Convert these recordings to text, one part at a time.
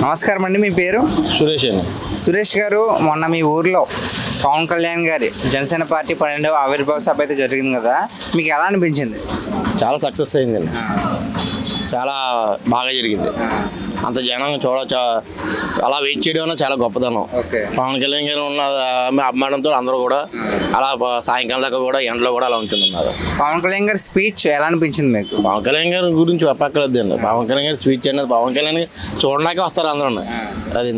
నమస్కారం అండి, మీ పేరు? సురేష్ అండి. సురేష్ గారు, మొన్న మీ ఊర్లో పవన్ కళ్యాణ్ గారి జనసేన పార్టీ 12వ ఆవిర్భావ సభ అయితే జరిగింది కదా, మీకు ఎలా అనిపించింది? చాలా సక్సెస్ అయిందండి, చాలా బాగా జరిగింది. అంత జనం చూడవచ్చు, అలా వెయిట్ చేయడం చాలా గొప్పదనం. పవన్ కళ్యాణ్ గారు ఉన్న అభిమానంతో అందరూ కూడా అలా సాయంకాలం దాకా కూడా ఎండలో కూడా అలా ఉంటున్నారు. పవన్ కళ్యాణ్ గారి స్పీచ్ ఎలా అనిపించింది మీకు? పవన్ కళ్యాణ్ గారి గురించి చెప్పక్కర్లేదు అండి. పవన్ కళ్యాణ్ గారి స్పీచ్ అనేది పవన్ కళ్యాణ్ చూడడానికే వస్తారు అందరూ. అది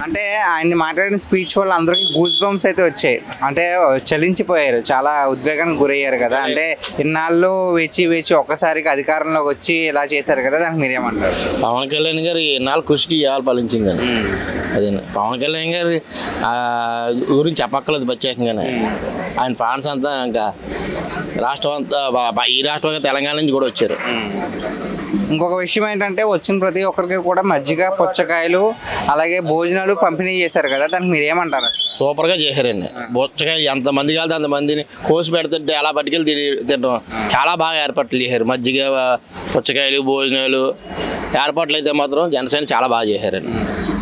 అంటే ఆయన్ని మాట్లాడిన స్పీచ్ వల్ల అందరికి గూస్ బంప్స్ అయితే వచ్చాయి, అంటే చలించిపోయారు, చాలా ఉద్వేగానికి గురయ్యారు కదా. అంటే ఇన్నాళ్ళు వేచి ఒక్కసారిగా అధికారంలోకి వచ్చి ఇలా చేశారు కదా, దానికి మీరేమంటారు? పవన్ కళ్యాణ్ గారు ఇన్నాళ్ళు కృషికి ఇవాళ ఫలించిందండి. అదే పవన్ కళ్యాణ్ గారి గురించి చెప్పక్కర్లేదు ప్రత్యేకంగానే. ఆయన ఫ్యాన్స్ అంతా ఇంకా రాష్ట్రం అంతా, ఈ రాష్ట్రంగా తెలంగాణ నుంచి కూడా వచ్చారు. ఇంకొక విషయం ఏంటంటే, వచ్చిన ప్రతి ఒక్కరికి కూడా మజ్జిగ, పుచ్చకాయలు, అలాగే భోజనాలు పంపిణీ చేశారు కదా, దానికి మీరు ఏమంటారు? సూపర్గా చేశారండి. పుచ్చకాయ ఎంతమంది కాదు అంతమందిని కోసి పెడుతుంటే అలా పట్టుకెళ్ళి తినడం చాలా బాగా ఏర్పాట్లు చేశారు. మజ్జిగ, పుచ్చకాయలు, భోజనాలు ఏర్పాట్లు అయితే మాత్రం జనసేన చాలా బాగా చేశారండి.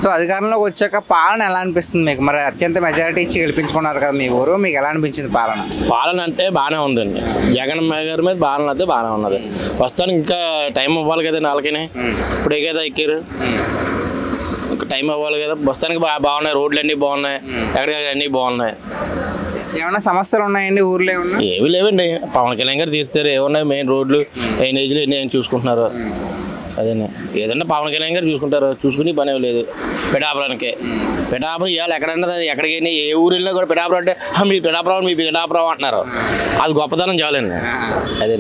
సో అధికారంలోకి వచ్చాక పాలన ఎలా అనిపిస్తుంది మీకు? మరి అత్యంత మెజారిటీ ఇచ్చి గెలిపించుకున్నారు కదా మీ ఊరు, మీకు ఎలా అనిపించింది పాలన? పాలన అంటే బాగానే ఉందండి. జగన్ గారి మీద పాలన అయితే బాగానే ఉన్నది. ప్రస్తుతానికి ఇంకా టైం అవ్వాలి కదండి వాళ్ళకి. ఇప్పుడే కదా ఎక్కారు, ఇంకా టైం అవ్వాలి కదా. ప్రస్తుతానికి బాగున్నాయి, రోడ్లు అన్నీ బాగున్నాయి, ఎక్కడికి అన్నీ బాగున్నాయి. ఏమైనా సమస్యలు ఉన్నాయండి ఊర్లో? ఏమన్నా? ఏమి లేవండి, పవన్ కళ్యాణ్ గారు తీరుస్తారు. ఏమున్నాయి, మెయిన్ రోడ్లు, డ్రైనేజీలు ఎన్ని ఆయన చూసుకుంటున్నారు. అదే ఏదన్నా పవన్ కళ్యాణ్ గారు చూసుకుంటారు, చూసుకుని పని లేదు. పిఠాపురానికి ఇవాళ ఎక్కడన్నా ఎక్కడికైనా ఏ ఊరు వెళ్ళినా కూడా పిఠాపురం అంటే మీ పిఠాపురం అంటున్నారు. అది గొప్పతనం చాలండి. అదే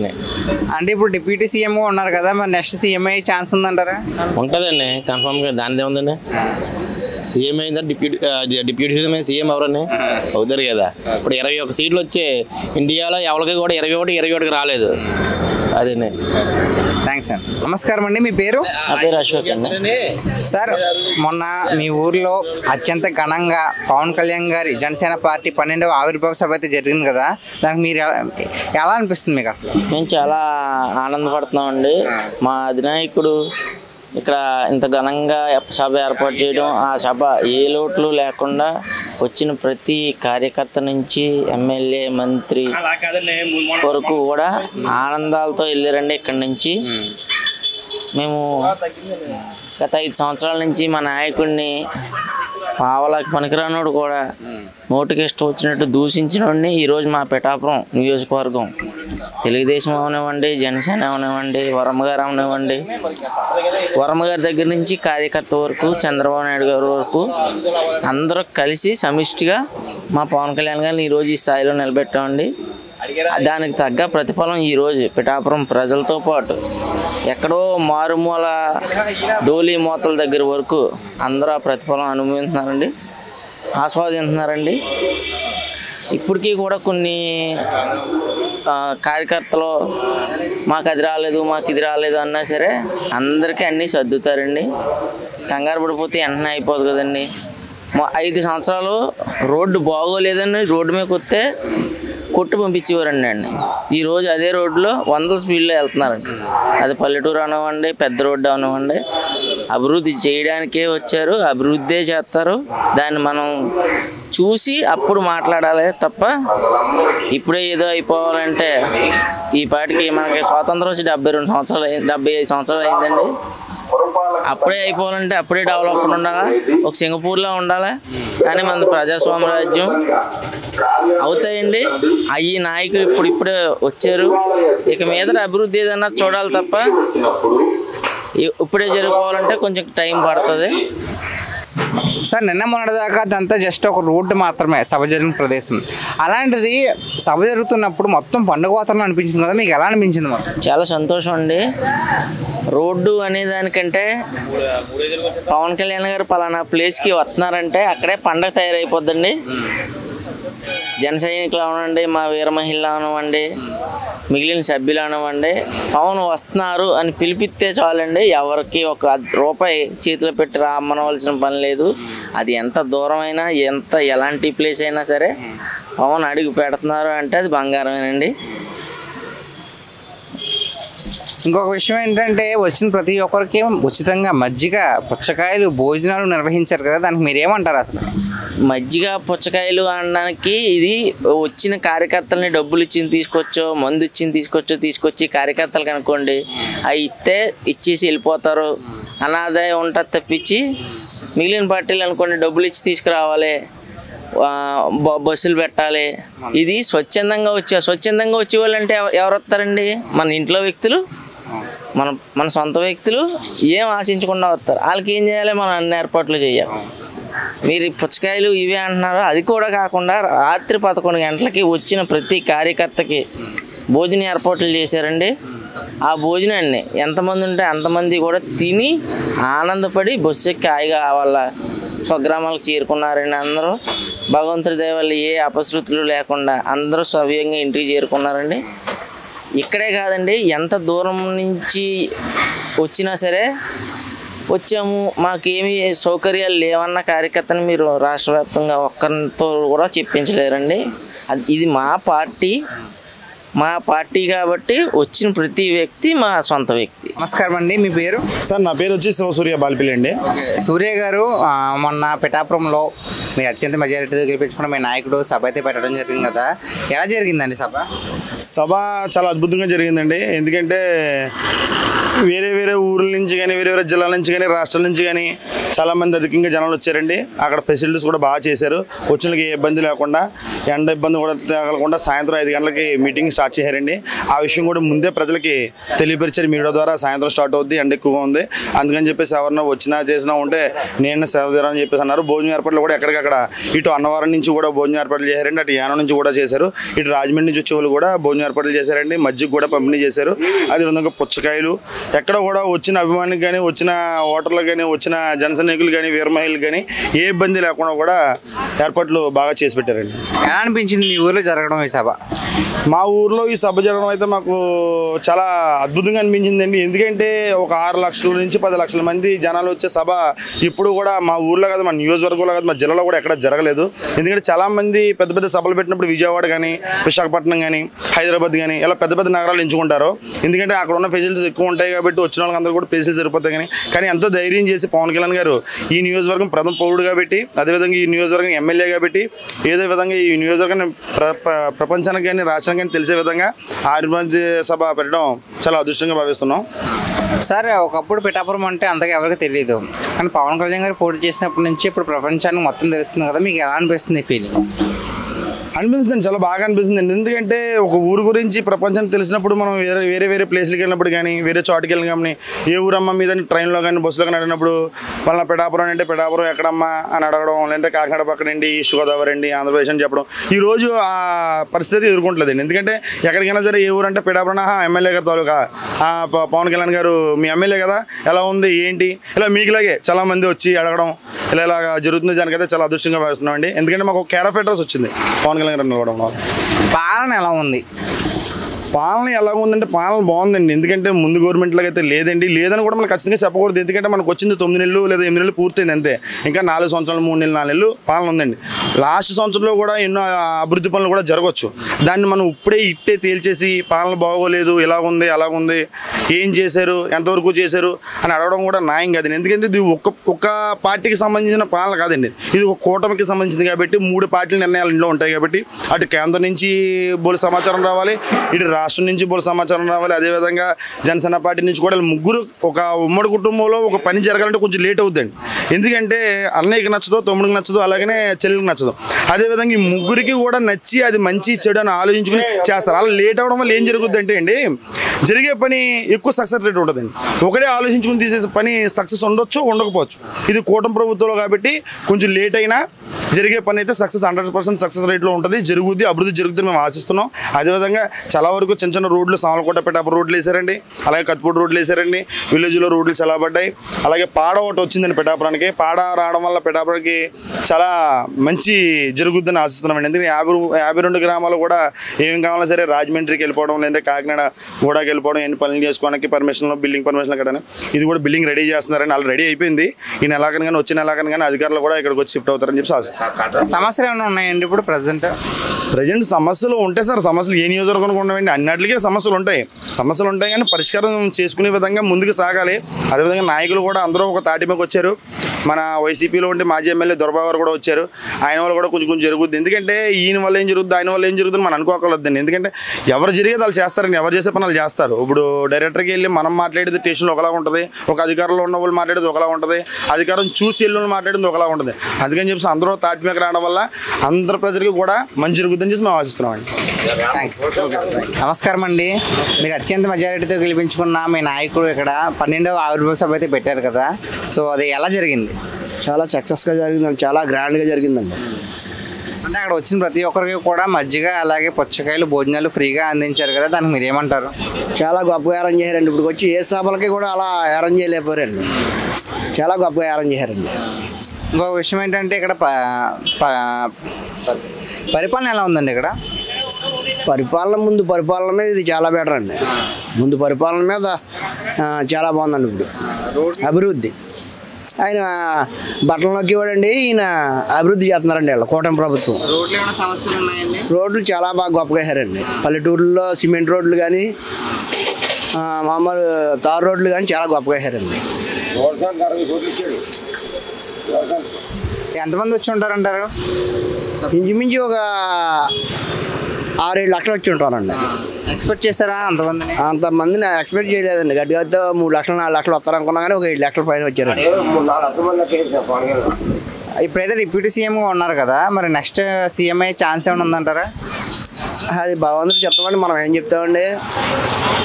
అంటే ఇప్పుడు డిప్యూటీ సీఎం ఉన్నారు కదా, మరి నెక్స్ట్ సీఎం అయ్యే ఛాన్స్ ఉందంటారా? ఉంటుందండి కన్ఫామ్గా, దానిదే ఉందండి. సీఎం అయిందా డిప్యూటీ సీఎం ఎవరని అవుతారు కదా. ఇప్పుడు 21 సీట్లు వచ్చే ఇండియాలో ఎవరికి కూడా 21 రాలేదు. అదే. థ్యాంక్స్ అండి. నమస్కారం అండి, మీ పేరు? నా పేరు అశోక్ అండి. సార్, మొన్న మీ ఊర్లో అత్యంత ఘనంగా పవన్ కళ్యాణ్ గారి జనసేన పార్టీ 12వ ఆవిర్భావ సభ అయితే జరిగింది కదా, దానికి మీరు ఎలా అనిపిస్తుంది మీకు అసలు? మేము చాలా ఆనందపడుతున్నామండి. మా అధినాయకుడు ఇక్కడ ఇంత ఘనంగా సభ ఏర్పాటు చేయడం, ఆ సభ ఏ లోట్లు లేకుండా వచ్చిన ప్రతి కార్యకర్త నుంచి ఎమ్మెల్యే, మంత్రి వరకు కూడా ఆనందాలతో వెళ్ళారండి. ఇక్కడి నుంచి మేము గత 5 సంవత్సరాల నుంచి మా నాయకుడిని పావలాకి పనికిరానోడు కూడా నోటికి ఇష్టం వచ్చినట్టు దూషించినోడిని ఈరోజు మా పిఠాపురం నియోజకవర్గం తెలుగుదేశం అవనివ్వండి, జనసేన అవనివ్వండి, వర్మగారు అవనివ్వండి, వర్మగారి దగ్గర నుంచి కార్యకర్త వరకు, చంద్రబాబు నాయుడు గారి వరకు అందరూ కలిసి సమిష్టిగా మా పవన్ కళ్యాణ్ గారిని ఈరోజు ఈ స్థాయిలో నిలబెట్టామండి. దానికి తగ్గ ప్రతిఫలం ఈరోజు పిఠాపురం ప్రజలతో పాటు ఎక్కడో మారుమూల డోలీ మోతల దగ్గర వరకు అందరూ ఆ ప్రతిఫలం అనుభవిస్తున్నారండి, ఆస్వాదిస్తున్నారండి. ఇప్పటికీ కూడా కొన్ని కార్యకర్తలు మాకు అది రాలేదు, మాకు ఇది రాలేదు అన్నా సరే అందరికీ అన్నీ సర్దుతారండి. కంగారు పడిపోతే వెంటనే అయిపోదు కదండి. 5 సంవత్సరాలు రోడ్డు బాగోలేదని రోడ్డు మీదకి వస్తే కొట్టు పంపించేవారండి. ఈరోజు అదే రోడ్లో 100 స్పీడ్లో వెళ్తున్నారండి. అది పల్లెటూరు అనవ్వండి, పెద్ద రోడ్డు అనవ్వండి, అభివృద్ధి చేయడానికే వచ్చారు, అభివృద్ధే చేస్తారు. దాన్ని మనం చూసి అప్పుడు మాట్లాడాలి తప్ప ఇప్పుడే ఏదో అయిపోవాలంటే, ఈ పాటికి మనకి స్వాతంత్రం వచ్చి 75 సంవత్సరాలు అయిందండి. అప్పుడే అయిపోవాలంటే అప్పుడే డెవలప్మెంట్ ఉండాలా, ఒక సింగపూర్లో ఉండాలా. కానీ మన ప్రజాస్వామ్య రాజ్యం అవుతాయండి. ఈ నాయకులు ఇప్పుడే వచ్చారు, ఇక మీద అభివృద్ధి ఏదన్నా చూడాలి తప్ప ఇప్పుడే జరిగిపోవాలంటే కొంచెం టైం పడుతుంది. సార్, నిన్న మొన్నటిదాకా అదంతా జస్ట్ ఒక రోడ్డు మాత్రమే, సభ జరిగిన ప్రదేశం. అలాంటిది సభ జరుగుతున్నప్పుడు మొత్తం పండుగ వాతావరణం అనిపించింది కదా, మీకు ఎలా అనిపించింది? మొత్తం చాలా సంతోషం అండి. రోడ్డు అనే దానికంటే పవన్ కళ్యాణ్ గారు పలానా ప్లేస్కి వస్తున్నారంటే అక్కడే పండగ తయారైపోద్దండి. జన సైనికులు అవనండి, మా వీర మహిళలు అవనివ్వండి, మిగిలిన సభ్యులు అవనివ్వండి, పవన్ వస్తున్నారు అని పిలిపిస్తే చాలండి. ఎవరికి ₹1 చేతిలో పెట్టి రామ్మనవలసిన పని లేదు. అది ఎంత దూరమైనా, ఎలాంటి ప్లేస్ అయినా సరే పవన్ అడుగు పెడుతున్నారు అంటే అది బంగారమేనండి. ఇంకొక విషయం ఏంటంటే వచ్చిన ప్రతి ఒక్కరికి ఉచితంగా మజ్జిగ పుచ్చకాయలు భోజనాలు నిర్వహించారు కదా, దానికి మీరేమంటారు అసలు? మజ్జిగ పుచ్చకాయలు అనడానికి ఇది వచ్చిన కార్యకర్తలని డబ్బులు ఇచ్చింది తీసుకొచ్చో మందు ఇచ్చింది తీసుకొచ్చి కార్యకర్తలకు అనుకోండి అవి ఇచ్చేసి వెళ్ళిపోతారు. అనాదాయం ఉంటుంది తప్పించి మిగిలిన పార్టీలు అనుకోండి డబ్బులు ఇచ్చి తీసుకురావాలి, బస్సులు పెట్టాలి. ఇది స్వచ్ఛందంగా వచ్చే వాళ్ళు అంటే ఎవరు వస్తారండి? మన ఇంట్లో వ్యక్తులు, మన సొంత వ్యక్తులు ఏం ఆశించకుండా వస్తారు. వాళ్ళకి ఏం చేయాలి? మనం అన్ని ఏర్పాట్లు చేయాలి. మీరు పుచ్చకాయలు ఇవే అంటున్నారు, అది కూడా కాకుండా రాత్రి 11 గంటలకి వచ్చిన ప్రతి కార్యకర్తకి భోజన ఏర్పాట్లు చేశారండి. ఆ భోజనాన్ని ఎంతమంది ఉంటే అంతమంది కూడా తిని ఆనందపడి బస్సు ఎక్కి హాయిగా వాళ్ళ స్వగ్రామాలకు చేరుకున్నారండి. అందరూ భగవంతుడి దయ వల్ల ఏ అపశృతులు లేకుండా అందరూ సవ్యంగా ఇంటికి చేరుకున్నారండి. ఇక్కడే కాదండి, ఎంత దూరం నుంచి వచ్చినా సరే వచ్చాము మాకేమీ సౌకర్యాలు లేవన్న కార్యకర్తను మీరు రాష్ట్ర వ్యాప్తంగా ఒక్కరితో కూడా చెప్పించలేరండి. ఇది మా పార్టీ కాబట్టి వచ్చిన ప్రతి వ్యక్తి మా సొంత వ్యక్తి. నమస్కారం అండి, మీ పేరు? సార్ నా పేరు వచ్చి సూర్య బాలిపల్లి అండి. సూర్య గారు, మొన్న పిఠాపురంలో మీరు అత్యంత మెజారిటీతో గెలిపించుకున్న మీ నాయకుడు సభ అయితే పెట్టడం జరిగింది కదా, ఎలా జరిగిందండి సభ? సభ చాలా అద్భుతంగా జరిగిందండి. ఎందుకంటే వేరే వేరే ఊర్ల నుంచి కానీ వేరే వేరే జిల్లాల నుంచి కానీ రాష్ట్రాల నుంచి కానీ చాలామంది అధికంగా జనాలు వచ్చారండి. అక్కడ ఫెసిలిటీస్ కూడా బాగా చేశారు. వచ్చిన వాళ్ళకి ఏ ఇబ్బంది లేకుండా, ఎండ ఇబ్బంది కూడా తగలకుండా సాయంత్రం 5 గంటలకి మీటింగ్ స్టార్ట్ చేశారండి. ఆ విషయం కూడా ముందే ప్రజలకి తెలియపరిచారు మీడియా ద్వారా. సాయంత్రం స్టార్ట్ అవుద్ది, ఎండ ఎక్కువగా ఉంది, అందుకని చెప్పేసి ఎవరన్నా వచ్చినా చేసినా ఉంటే నేను సేవ చేయాలని చెప్పేసి అన్నారు. భోజనం ఏర్పాట్లు కూడా ఎక్కడికక్కడ ఇటు అన్నవరం నుంచి కూడా భోజనం ఏర్పాట్లు చేశారండి, అటు యానం నుంచి కూడా చేశారు, ఇటు రాజమండ్రి నుంచి వచ్చే వాళ్ళు కూడా భోజనం ఏర్పాట్లు చేశారండి. మజ్జిగ కూడా పంపిణీ చేశారు. అదేవిధంగా పుచ్చకాయలు ఎక్కడ కూడా వచ్చిన అభిమానికి కానీ వచ్చిన ఓటర్లకు కానీ వచ్చిన జనసైనికులు కానీ వీర మహిళలు కానీ ఏ ఇబ్బంది లేకుండా కూడా ఏర్పాట్లు బాగా చేసి పెట్టారండి. ఎలా అనిపించింది మీ ఊర్లో జరగడం ఈ సభ? మా ఊర్లో ఈ సభ జరగడం అయితే మాకు చాలా అద్భుతంగా అనిపించిందండి. ఎందుకంటే ఒక 6 లక్షల నుంచి 10 లక్షల మంది జనాలు వచ్చే సభ ఇప్పుడు కూడా మా ఊర్లో కాదు, మన నియోజకవర్గంలో కాదు, మా జిల్లాలో కూడా ఎక్కడ జరగలేదు. ఎందుకంటే చాలామంది పెద్ద పెద్ద సభలు పెట్టినప్పుడు విజయవాడ కానీ విశాఖపట్నం కానీ హైదరాబాద్ కానీ ఇలా పెద్ద పెద్ద నగరాలు ఎంచుకుంటారు. ఎందుకంటే అక్కడ ఉన్న ఫెసిలిటీస్ ఎక్కువ ఉంటాయి కాబట్టి వచ్చిన వాళ్ళందరూ కూడా ఫెసిలిటీస్ సరిపోతాయి. కానీ ఎంతో ధైర్యం చేసి పవన్ కళ్యాణ్ గారు ఈ నియోజకవర్గం ప్రథమ పౌరుడు కాబట్టి, అదేవిధంగా ఈ నియోజకవర్గం ఎమ్మెల్యే కాబట్టి, ఏదో విధంగా ఈ నియోజకవర్గాన్ని ప్రపంచానికి కానీ రాష్ట్రానికి కానీ తెలిసే విధంగా ఆర్మజ్య సభ పెట్టడం చాలా అదృష్టంగా భావిస్తున్నాం. సార్, ఒకప్పుడు పిఠాపురం అంటే అంతగా ఎవరికి తెలియదు, కానీ పవన్ కళ్యాణ్ గారు పోటీ చేసినప్పటి నుంచి ఇప్పుడు ప్రపంచానికి మొత్తం తెలుస్తుంది కదా, మీకు ఎలా అనిపిస్తుంది ఫీలింగ్? అనిపిస్తుంది, చాలా బాగా అనిపిస్తుంది. ఎందుకంటే ఒక ఊరు గురించి ప్రపంచానికి తెలిసినప్పుడు మనం వేరే వేరే ప్లేస్లకి వెళ్ళినప్పుడు కానీ వేరే చోటుకి వెళ్ళిన కానీ ఏ ఊరమ్మ మీద ట్రైన్లో కానీ బస్సులో కానీ అడిగినప్పుడు వాళ్ళ పిఠాపురం అంటే పిఠాపురం ఎక్కడమ్మా అని అడగడం, లేదంటే కాకినాడ పక్కనండి ఈస్ట్ గోదావరి అండి ఆంధ్రప్రదేశ్ అని చెప్పడం ఈరోజు ఆ పరిస్థితి ఎదుర్కొంటలేదండి. ఎందుకంటే ఎక్కడికైనా సరే ఏ ఊరు అంటే పిఠాపురం ఎమ్మెల్యే గారు తాలూకా పవన్ కళ్యాణ్ గారు మీ ఎమ్మెల్యే కదా, ఎలా ఉంది ఏంటి, ఇలా మీకులాగే చాలామంది వచ్చి అడగడం ఇలా జరుగుతుంది. దానికైతే చాలా అదృష్టంగా భావిస్తున్నాం అండి. ఎందుకంటే మాకు కేర్ ఆఫ్ అడ్రస్ వచ్చింది పవన్ కళ్యాణ్ నిలవడం. పాలన ఎలా ఉంది? పాలన ఎలా ఉందంటే పాలన బాగుందండి. ఎందుకంటే ముందు గవర్నమెంట్లోకి అయితే లేదండి, లేదని కూడా మనం ఖచ్చితంగా చెప్పకూడదు. ఎందుకంటే మనకు వచ్చింది 9 నెలలు లేదా 8 నెలలు పూర్తయింది అంతే. ఇంకా 4 సంవత్సరాలు 3 నెలలు 4 నెలలు పాలన ఉందండి. లాస్ట్ సంవత్సరంలో కూడా ఎన్నో అభివృద్ధి పనులు కూడా జరగవచ్చు. దాన్ని మనం ఇప్పుడే తేల్చేసి పాలన బాగోలేదు, ఇలా ఉంది అలా ఉంది, ఏం చేశారు ఎంతవరకు చేశారు అని అడగడం కూడా న్యాయం కాదండి. ఎందుకంటే ఇది ఒక్క పార్టీకి సంబంధించిన పాలన కాదండి, ఇది ఒక కూటమికి సంబంధించింది కాబట్టి 3 పార్టీల నిర్ణయాలు ఇంట్లో ఉంటాయి కాబట్టి అటు కేంద్రం నుంచి బోలు సమాచారం రావాలి, ఇటు రాష్ట్రం నుంచి బోలు సమాచారం రావాలి, అదేవిధంగా జనసేన పార్టీ నుంచి కూడా ముగ్గురు ఒక ఉమ్మడి కుటుంబంలో ఒక పని జరగాలంటే కొంచెం లేట్ అవుతుందండి. ఎందుకంటే అన్నయ్యకి నచ్చదో, తమ్ముడికి నచ్చదో, అలాగనే చెల్లికి నచ్చదు. అదేవిధంగా ఈ ముగ్గురికి కూడా నచ్చి అది మంచి చెడు అని ఆలోచించుకుని చేస్తారు. అలా లేట్ అవడం వల్ల ఏం జరుగుద్ది అంటే అండి, జరిగే పని ఎక్కువ సక్సెస్ రేట్ ఉంటుందండి. ఒకటే ఆలోచించుకుని తీసేసే పని సక్సెస్ ఉండొచ్చు ఉండకపోవచ్చు. ఇది కూటమి ప్రభుత్వంలో కాబట్టి కొంచెం లేట్ అయినా జరిగే పని అయితే సక్సెస్ 100% సక్సెస్ రేట్లో ఉంటుంది, జరుగుద్ది, అభివృద్ధి జరుగుతుంది మేము ఆశిస్తున్నాం. అదేవిధంగా చాలా వరకు చిన్న చిన్న రోడ్లు సామలకోట పిఠాపురం రోడ్లు వేసారండి, అలాగే కత్తిపూడి రోడ్లు వేసారండి, విలేజ్లో రోడ్లు చాలా పడ్డాయి. అలాగే పాడ ఒకటి వచ్చిందండి పిఠాపురానికి, పాడ రావడం వల్ల పిఠాపురానికి చాలా మంచి జరుగుద్దని ఆశిస్తున్నామండి. ఎందుకంటే 52 గ్రామాలు కూడా ఏం కావాలన్నా సరే రాజమండ్రికి వెళ్ళిపోవడం, లేదంటే కాకినాడ కూడా సినిమాకి వెళ్ళిపోవడం ఎన్ని పనులు చేసుకోవడానికి పర్మిషన్లు బిల్డింగ్ పర్మిషన్లు కట్టని ఇది కూడా బిల్డింగ్ రెడీ చేస్తున్నారని వాళ్ళు రెడీ అయిపోయింది. ఈ నెలాకని కానీ వచ్చే నెలాకని కానీ అధికారులు కూడా ఇక్కడికి వచ్చి షిఫ్ట్ అవుతారని చెప్పి ఆశిస్తారు. సమస్యలు ఏమైనా ఉన్నాయండి ఇప్పుడు ప్రజెంట్? సమస్యలు ఉంటాయి సార్. సమస్యలు ఏ నియోజకవర్గం ఉండవండి, అన్నిటికీ సమస్యలు ఉంటాయి కానీ పరిష్కారం చేసుకునే విధంగా ముందుకు సాగాలి. అదేవిధంగా నాయకులు కూడా అందరూ ఒక తాటిమీదకి వచ్చారు. మన వైసీపీలో ఉంటే మాజీ ఎమ్మెల్యే దొరబాబు గారు కూడా వచ్చారు. ఆయన వల్ల కూడా కొంచెం జరుగుద్ది. ఎందుకంటే ఈయన వల్ల ఏం జరుగుద్ది, ఆయన వల్ల ఏం జరుగుతుంది మనం అనుకోకూడదండి. ఎందుకంటే ఎవరు జరిగేది వాళ్ళు చేస్తారండి, ఎవరు చేసే పనులు చేస్తారు. ఇప్పుడు డైరెక్టర్కి వెళ్ళి మనం మాట్లాడేది స్టేషన్లో ఒకలా ఉంటుంది, ఒక అధికారంలో ఉన్న వాళ్ళు మాట్లాడేది ఒకలా ఉంటుంది, అధికారం చూసి వెళ్ళి మాట్లాడేది ఒకలా ఉంటుంది. అందుకని చెప్పి అందరూ తాటిమీదకి రావడం వల్ల అందరు ప్రజలకి కూడా మంచి జరుగుతుందని చెప్పి మేము ఆశిస్తున్నామండి. థ్యాంక్స్. నమస్కారం అండి. మీరు అత్యంత మెజారిటీతో గెలిపించుకున్న మీ నాయకుడు ఇక్కడ 12వ ఆవిర్భావ సభ అయితే పెట్టారు కదా, సో అది ఎలా జరిగింది? చాలా సక్సెస్గా జరిగిందండి, చాలా గ్రాండ్గా జరిగిందండి. అంటే అక్కడ వచ్చిన ప్రతి ఒక్కరికి కూడా మజ్జిగ అలాగే పుచ్చకాయలు భోజనాలు ఫ్రీగా అందించారు కదా, దానికి మీరు ఏమంటారు? చాలా గొప్పగా అరేంజ్ చేశారండి. ఇప్పుడు వచ్చి ఏ సభలకి కూడా అలా అరేంజ్ చేయలేకపోయారండి, చాలా గొప్పగా అరేంజ్ చేశారండి. ఇంకో విషయం ఏంటంటే ఇక్కడ పరిపాలన ఎలా ఉందండి? ఇక్కడ పరిపాలన మీద ఇది చాలా బెటర్ అండి. ముందు పరిపాలన మీద చాలా బాగుందండి. ఇప్పుడు అభివృద్ధి ఆయన బట్టలలోకి ఇవ్వడండి, ఈయన అభివృద్ధి చేస్తున్నారండి వీళ్ళు కూటమి ప్రభుత్వం. రోడ్లు ఏమైనా సమస్యలు ఉన్నాయండి? రోడ్లు చాలా బాగా గొప్పగా వేశారండి. పల్లెటూరులో సిమెంట్ రోడ్లు కానీ మామూలు తారు రోడ్లు కానీ చాలా గొప్పగా వేశారండి. ఎంతమంది వచ్చి ఉంటారంటారు? ఇంచుమించు ఒక 6-7 లక్షలు వచ్చి ఉంటారండి. ఎక్స్పెక్ట్ చేస్తారా అంతమందిని? అంతమందిని ఎక్స్పెక్ట్ చేయలేదండి. గట్టిగా 3 లక్షలు 4 లక్షలు వస్తారనుకున్నా కానీ ఒక 7 లక్షల పైన వచ్చారండి. ఇప్పుడైతే డిప్యూటీ సీఎంగా ఉన్నారు కదా, మరి నెక్స్ట్ సీఎం అయ్యే ఛాన్స్ ఏమైనా ఉందంటారా? అది భగవంతుడు చెప్తామండి, మనం ఏం చెప్తామండి.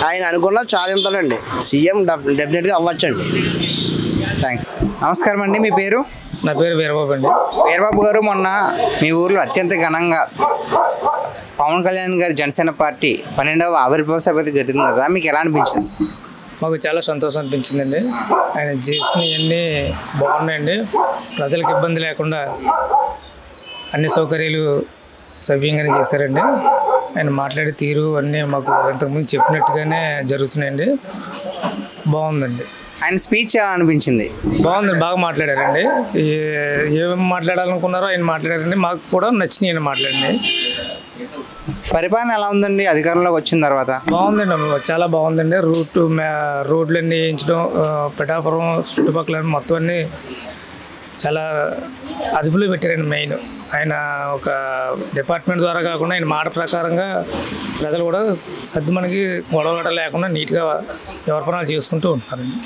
ఆయన అనుకున్నది సాధించాలండి. సీఎం డెఫినెట్గా అవ్వచ్చండి. థ్యాంక్స్. నమస్కారం అండి. మీ పేరు? నా పేరు వీరబాబు అండి. వీరబాబు గారు, మొన్న మీ ఊర్లో అత్యంత ఘనంగా పవన్ కళ్యాణ్ గారి జనసేన పార్టీ 12వ ఆవిర్భావ సభ అయితే జరిగింది కదా, మీకు ఎలా అనిపించింది? మాకు చాలా సంతోషం అనిపించిందండి. ఆయన చేసినవన్నీ బాగున్నాయండి. ప్రజలకు ఇబ్బంది లేకుండా అన్ని సౌకర్యాలు సవ్యంగానే చేశారండి. ఆయన మాట్లాడే తీరు అన్నీ మాకు ఇంతకుముందు చెప్పినట్టుగానే జరుగుతున్నాయండి. బాగుందండి. ఆయన స్పీచ్ ఎలా అనిపించింది? బాగుంది, బాగా మాట్లాడారండి. ఏమేమి మాట్లాడాలనుకున్నారో ఆయన మాట్లాడారండి. మాకు కూడా నచ్చినాయి ఆయన మాట్లాడింది. పరిపాలన ఎలా ఉందండి అధికారంలోకి వచ్చిన తర్వాత? బాగుందండి, చాలా బాగుందండి. రోడ్లన్నీ వేయించడం, పిఠాపురం చుట్టుపక్కల మొత్తం అన్నీ చాలా అదుపులో పెట్టారండి. మెయిన్ ఆయన ఒక డిపార్ట్మెంట్ ద్వారా కాకుండా ఆయన మాట ప్రకారంగా ప్రజలు కూడా మనకి గొడవలు లేకుండా నీట్గా ఎవరి పనులు చేసుకుంటూ ఉంటున్నారండి.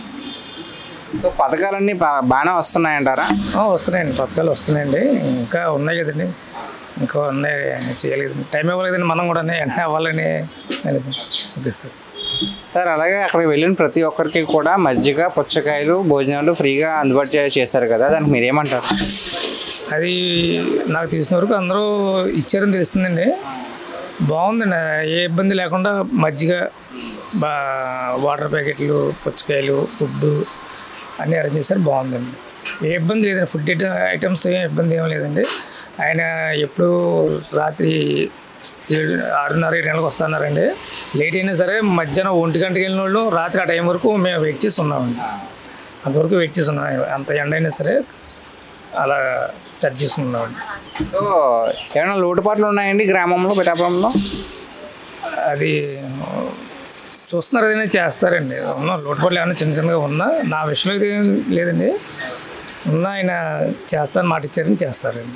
సో పథకాలన్నీ బాగానే వస్తున్నాయంటారా? వస్తున్నాయండి, పథకాలు వస్తున్నాయండి. ఇంకా ఉన్నాయి కదండి, ఇంకా ఉన్నాయి, చేయలేదు, టైం ఇవ్వలేదండి. మనం కూడా వెంటనే అవ్వాలని. Okay sir. సార్, అలాగే అక్కడికి వెళ్ళిన ప్రతి ఒక్కరికి కూడా మజ్జిగ పుచ్చకాయలు భోజనాలు ఫ్రీగా అందుబాటు చేశారు కదా, దానికి మీరు ఏమంటారు? అది నాకు తెలిసిన వరకు అందరూ ఇచ్చారని తెలుస్తుందండి. బాగుందండి, ఏ ఇబ్బంది లేకుండా మజ్జిగ, వాటర్ ప్యాకెట్లు, పుచ్చకాయలు, ఫుడ్ అన్నీ అరేంజ్ చేశారు. బాగుందండి, ఏ ఇబ్బంది లేదండి. ఫుడ్ ఐటమ్స్ ఏం ఇబ్బంది ఏం లేదండి. ఆయన ఎప్పుడు రాత్రి 6:30-7 గంటలకు వస్తున్నారండి. లేట్ అయినా సరే మధ్యాహ్నం 1 గంటకి వెళ్ళిన వాళ్ళు రాత్రి ఆ టైం వరకు మేము వెయిట్ చేసి ఉన్నామండి. అంతవరకు వెయిట్ చేసి ఉన్నాం. అంత ఎండ అయినా సరే అలా సెట్ చేసుకున్నామండి. సో ఏమైనా లోటుపాట్లు ఉన్నాయండి గ్రామంలో, పిఠాపురంలో? అది చూస్తున్నారు, ఏదైనా చేస్తారండి. ఉన్నా లోటుపాట్లు ఏమైనా చిన్న చిన్నగా ఉన్నా, నా విషయంలో అయితే లేదండి. ఉన్నా ఆయన చేస్తారని మాట ఇచ్చారని చేస్తారండి.